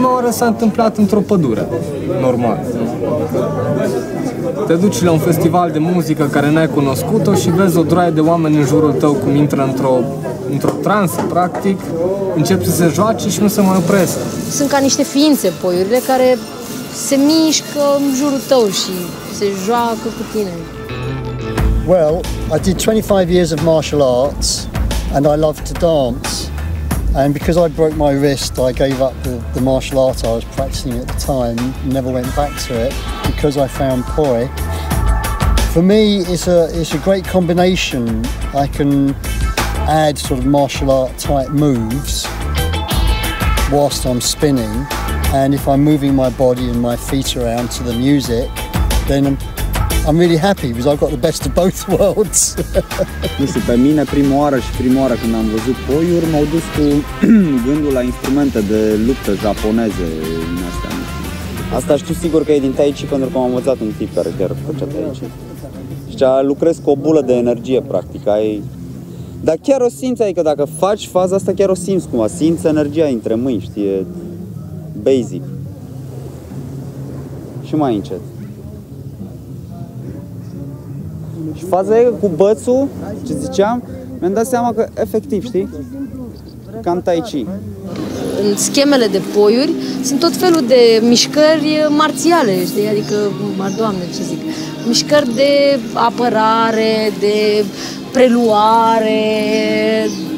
Prima oară s-a întâmplat într-o pădure, normal. Te duci la un festival de muzică care n-ai cunoscut-o și vezi o droaie de oameni în jurul tău cum intră într-o transă, practic, încep să se joace și nu se mai opresc. Sunt ca niște ființe, poiurile, care se mișcă în jurul tău și se joacă cu tine. Well, I did 25 years of martial arts and I love to dance. And because I broke my wrist, I gave up the martial art I was practicing at the time, never went back to it because I found poi. For me, it's a great combination. I can add sort of martial art type moves whilst I'm spinning, and if I'm moving my body and my feet around to the music, then I'm really happy because I've got the best of both worlds. Nu știu, pe mine prima oară când am văzut poiuri m-au dus cu gândul la instrumente de luptă japoneze în astea. Asta știu sigur că e din Tai Chi pentru că m-am învățat un tip care chiar făcea Tai Chi. Și lucrezi cu o bulă de energie, practic. Dar chiar o simți, adică dacă faci faza asta chiar o simți cumva, simți energia între mâini, știi, e basic. Și mai încet. Și faza e cu bățul, ce ziceam, mi-am dat seama că efectiv, știi, cam Tai Chi. În schemele de poiuri sunt tot felul de mișcări marțiale, știi, adică, Doamne, ce zic, mișcări de apărare, de preluare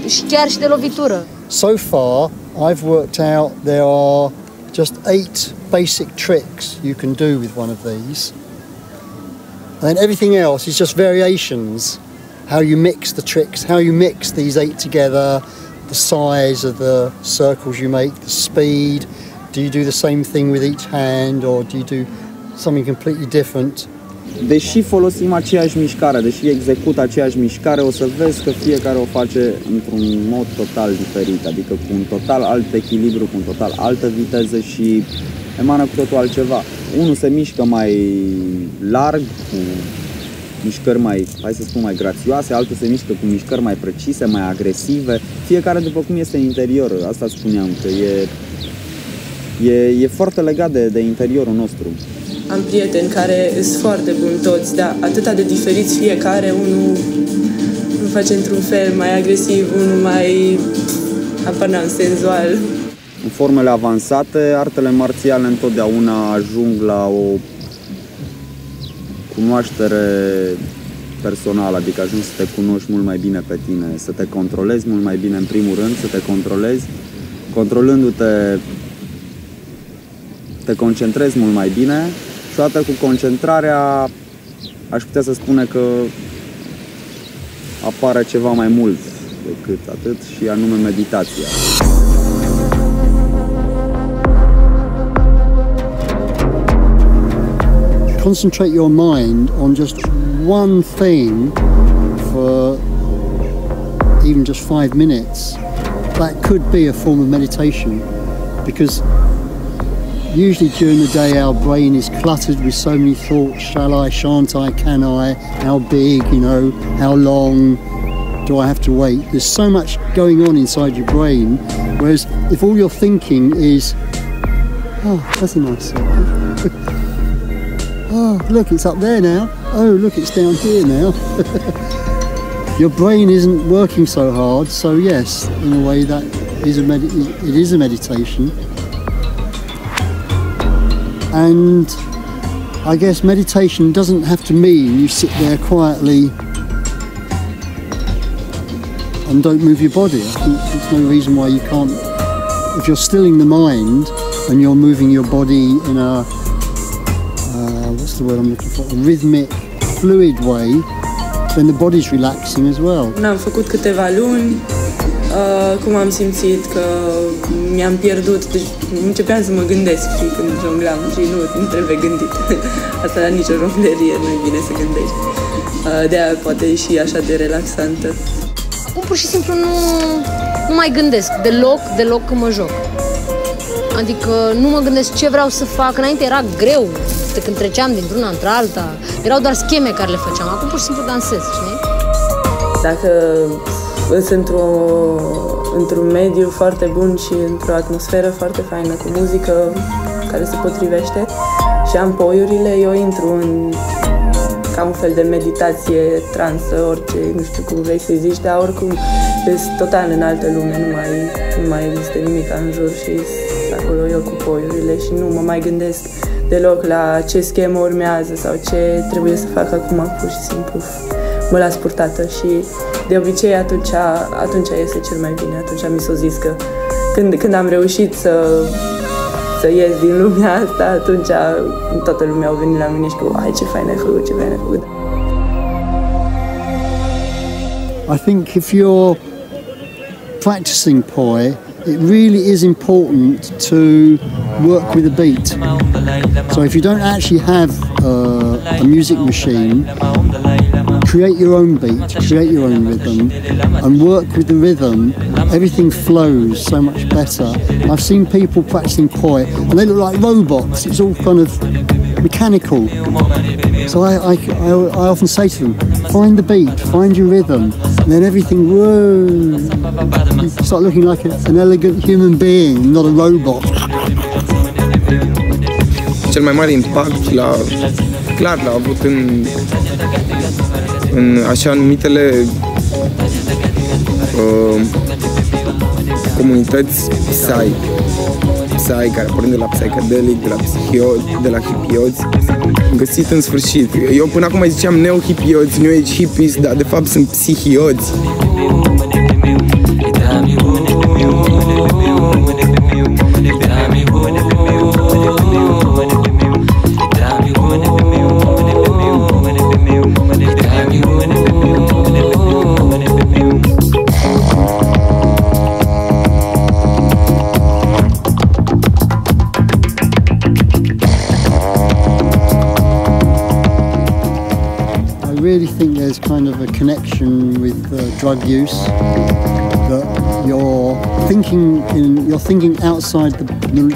și chiar și de lovitură. So far, I've worked out there are just 8 basic tricks you can do with one of these. And everything else is just variations. How you mix the tricks, how you mix these 8 together, the size of the circles you make, the speed. Do you do the same thing with each hand or do you do something completely different? Deși folosim aceeași mișcare, deși execut aceeași mișcare, o să vezi că fiecare o face într-un mod total diferit, adică cu un total alt echilibru, cu un total altă viteză și emană cu totul altceva. Unul se mișcă mai larg, cu mișcări mai, hai să spun, mai grațioase, altul se mișcă cu mișcări mai precise, mai agresive, fiecare după cum este în interior, asta spuneam, că e foarte legat de interiorul nostru. Am prieteni care sunt foarte buni toți, dar atâta de diferiți fiecare, unul face într-un fel mai agresiv, unul mai senzual. În formele avansate, artele marțiale întotdeauna ajung la o cunoaștere personală, adică ajungi să te cunoști mult mai bine pe tine, să te controlezi mult mai bine în primul rând, să te controlezi, controlându-te te concentrezi mult mai bine și odată cu concentrarea aș putea să spune că apare ceva mai mult decât atât și anume meditația. Concentrate your mind on just one thing for even just 5 minutes. That could be a form of meditation because usually during the day our brain is cluttered with so many thoughts. Shall I, shan't I, can I, how big, you know, how long do I have to wait? There's so much going on inside your brain, whereas if all you're thinking is, oh, that's a nice circle. Oh, look, it's up there now. Oh, look, it's down here now. Your brain isn't working so hard, so yes, in a way that is it is a meditation. And I guess meditation doesn't have to mean you sit there quietly and don't move your body. I think there's no reason why you can't. If you're stilling the mind and you're moving your body in a what's the word I'm looking for? A rhythmic, fluid way, then the body's relaxing as well. Am făcut câteva luni, cum am simțit că mi-am pierdut, deci începeam să mă gândesc, știi, când jonglam și nu trebuie gândit. Asta la nicio jonglerie nu e bine să gândești. De-aia poate e și așa de relaxantă. Acum pur și simplu nu mai gândesc deloc că mă joc. Adică nu mă gândesc ce vreau să fac. Înainte era greu, de când treceam dintr-una într-alta. Erau doar scheme care le făceam. Acum pur și simplu dansez, știi? Dacă sunt într-o într-un mediu foarte bun și într-o atmosferă foarte faină, cu muzică care se potrivește și am poiurile, eu intru în ca un fel de meditație transă, orice, nu știu cum vrei să-i zici, dar oricum sunt total în altă lume, nu mai există nimic în jur și acolo eu cu poiurile și nu mă mai gândesc deloc la ce schemă urmează sau ce trebuie să fac acum, pur și simplu mă las purtată și de obicei atunci iese cel mai bine, atunci mi s-a zis că când am reușit să ies din lumea asta, atunci toată lumea a venit la mine și cu hai ce fain ai făcut, ce fain ai făcut. I think if you're practicing poi, it really is important to work with a beat. So if you don't actually have a music machine, create your own beat, create your own rhythm, and work with the rhythm. Everything flows so much better. I've seen people practicing poi, and they look like robots. It's all kind of mechanical. So I often say to them, find the beat, find your rhythm, and then everything, whoa, you start looking like an elegant human being, not a robot. Cel mai mare impact l-a avut în așa numitele comunități Psy, care pornind de la psychedelic, de la hippioți, găsit în sfârșit. Eu până acum mai ziceam neo-hippioți, new age hippies, dar de fapt sunt psihioți. I really think there's kind of a connection with drug use, that you're thinking outside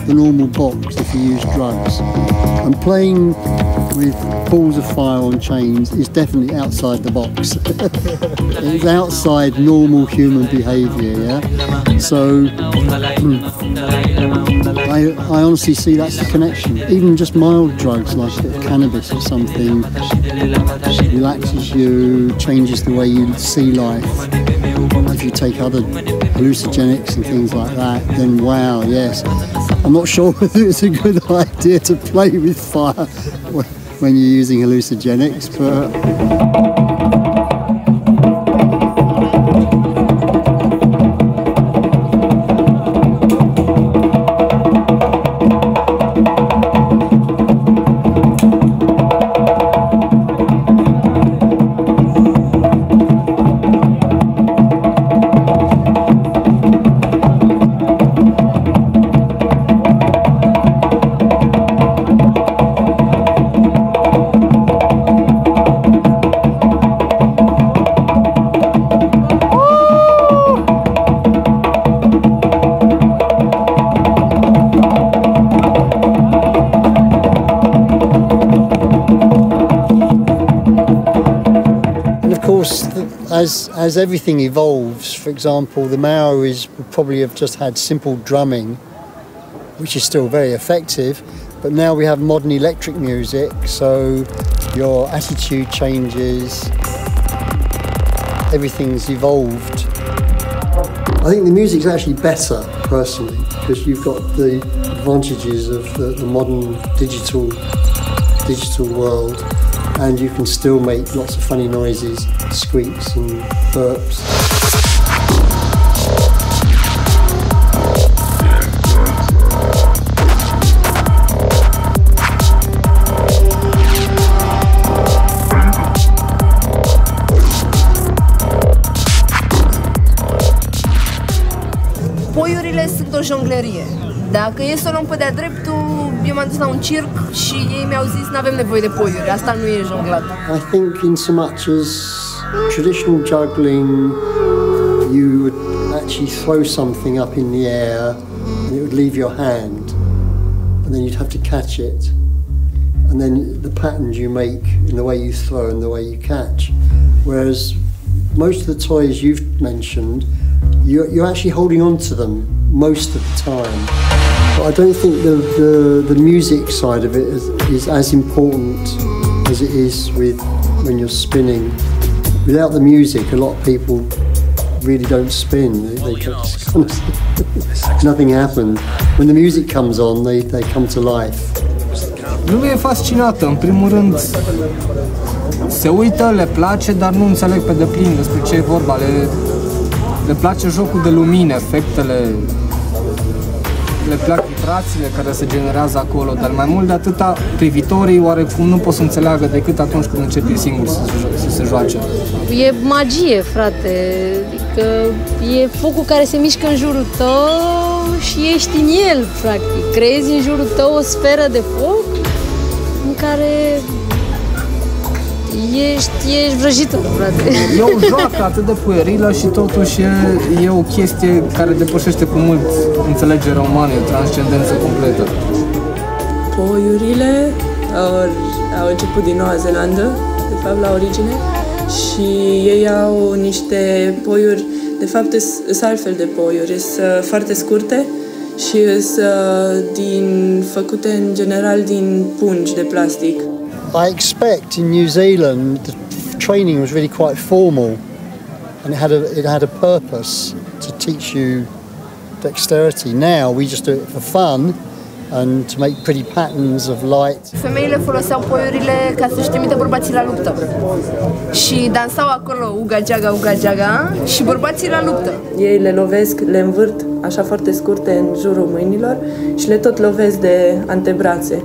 the normal box if you use drugs, and playing with balls of fire on chains is definitely outside the box. It's outside normal human behaviour, yeah? So I honestly see that's the connection. Even just mild drugs like cannabis or something relaxes you, changes the way you see life. If you take other hallucinogenics and things like that, then wow, yes. I'm not sure whether it's a good idea to play with fire when you're using hallucinogenics, but as everything evolves, for example, the Maoris would probably have just had simple drumming, which is still very effective, but now we have modern electric music, so your attitude changes, everything's evolved. I think the music's actually better, personally, because you've got the advantages of the modern digital world, and you can still make lots of funny noises, squeaks and burps. Poiurile sunt o jonglerie. Dacă e să o luăm pe de-a dreptul, eu m-am dus la un circ și ei mi-au zis n-avem nevoie de poiuri, asta nu e jonglat. I think in so much as traditional juggling, you would actually throw something up in the air and it would leave your hand, and then you'd have to catch it, and then the patterns you make in the way you throw and the way you catch. Whereas most of the toys you've mentioned, you're actually holding on to them most of the time. But I don't think the music side of it is as important as it is when you're spinning. Without the music, a lot of people really don't spin. They just kind of nothing happens. When the music comes on, they come to life. Lumea e fascinată, în primul rând se uită, le place, dar nu înțeleg pe deplin despre ce e vorba. Le place jocul de lumini, efectele, le plac vibrațiile care se generează acolo, dar mai mult de atâta, privitorii oarecum nu pot să înțeleagă decât atunci când începi singur să se joace. E magie, frate, adică e focul care se mișcă în jurul tău și ești în el, practic. Creezi în jurul tău o sferă de foc în care ești vrăjitor, frate. E o joacă atât de puerilă și totuși e o chestie care depășește cu mult înțelegerea umană, o transcendență completă. Poiurile au început din Noua Zeelandă, de fapt, la origine, și ei au niște poiuri, de fapt, sunt altfel de poiuri, sunt foarte scurte și sunt făcute în general din pungi de plastic. I expect in New Zealand the training was really quite formal, and it had a purpose to teach you dexterity. Now we just do it for fun and to make pretty patterns of light. Femeile foloseau poiurile ca să-și trimită bărbații la luptă. Și dansau acolo uga jaga și bărbații la luptă. Ei le lovesc, le învârt așa foarte scurte în jurul mâinilor și le tot lovesc de antebrațe.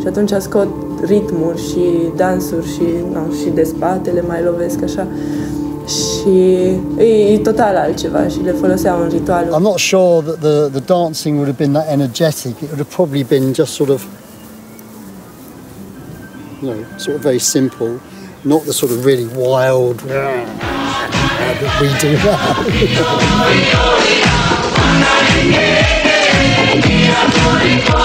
Și atunci scot ritmuri și dansuri și de spate le mai lovesc așa. Și e total altceva și le foloseau în ritualuri. I'm not sure that the dancing would have been that energetic. It would have probably been just sort of, sort of very simple, not the sort of really wild that we do now.